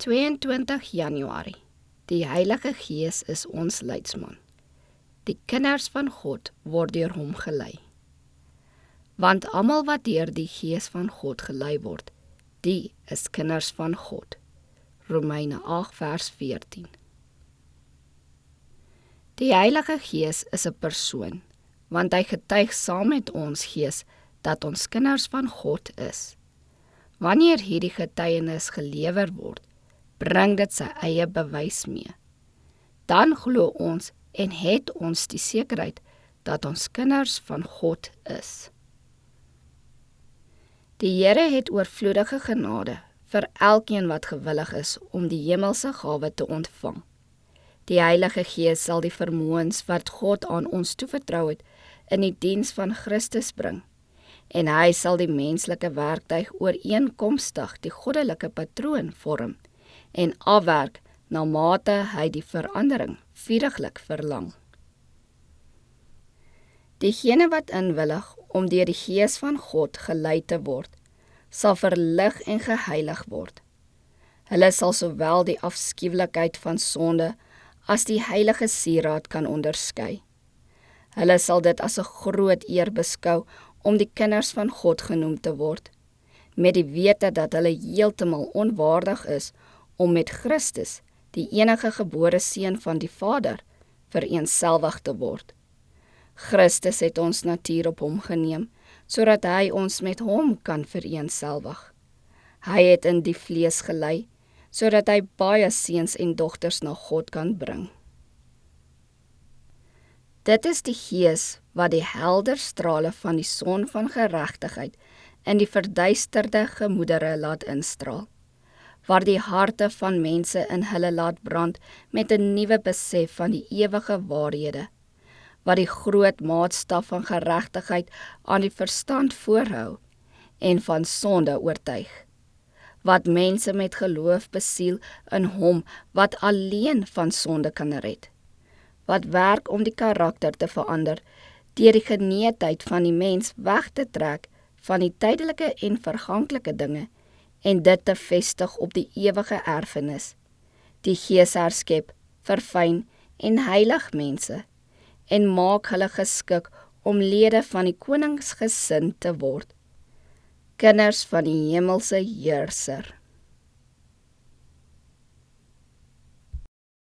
22 Januarie. Die Heilige Gees is ons leidsman. Die kinders van God word deur hom gelei. Want almal wat deur die Gees van God gelei word, die is kinders van God. Romeine 8 vers 14. Die Heilige Gees is 'n persoon, want hy getuig saam met ons gees dat ons kinders van God is. Wanneer hierdie getuienis gelewer word, bring dit sy eie bewys mee. Dan glo ons en het ons die sekerheid dat ons kinders van God is. Die Here het oorvloedige genade vir elkeen wat gewillig is om die hemelse gawe te ontvang. Die Heilige Gees sal die vermoëns wat God aan ons toevertrou het in die diens van Christus bring, en hy sal die menslike werktuig ooreenkomstig die goddelike patroon vorm en afwerk na mate hy die verandering vuriglik verlang. Diegene wat inwillig om deur die Gees van God gelei te word, sal verlig en geheilig word. Hulle sal sowel die afskuwelikheid van sonde as die heilige sieraad kan onderskei. Hulle sal dit as 'n groot eer beskou om die kinders van God genoem te word, met die wete dat hulle heeltemal onwaardig is om met Christus, die enige gebore seun van die Vader, vereenselwig te word. Christus het ons natuur op hom geneem, sodat hy ons met hom kan vereenselwig. Hy het in die vlees gelei, sodat hy baie seuns en dogters na God kan bring. Dit is die Gees wat die helder strale van die son van geregtigheid in die verduisterde gemoedere laat instraal, waar die harte van mense in hulle laat brand met 'n nuwe besef van die ewige waarhede, wat die groot maatstaf van geregtigheid aan die verstand voorhou en van sonde oortuig, wat mense met geloof besiel in hom wat alleen van sonde kan red, wat werk om die karakter te verander deur die geneigtheid van die mens weg te trek van die tydelike en verganklike dinge en dit te vestig op die ewige erfenis. Die Gees herskep, verfyn en heilig mense en maak hulle geskik om lede van die koningsgesin te word, kinders van die hemelse Heerser.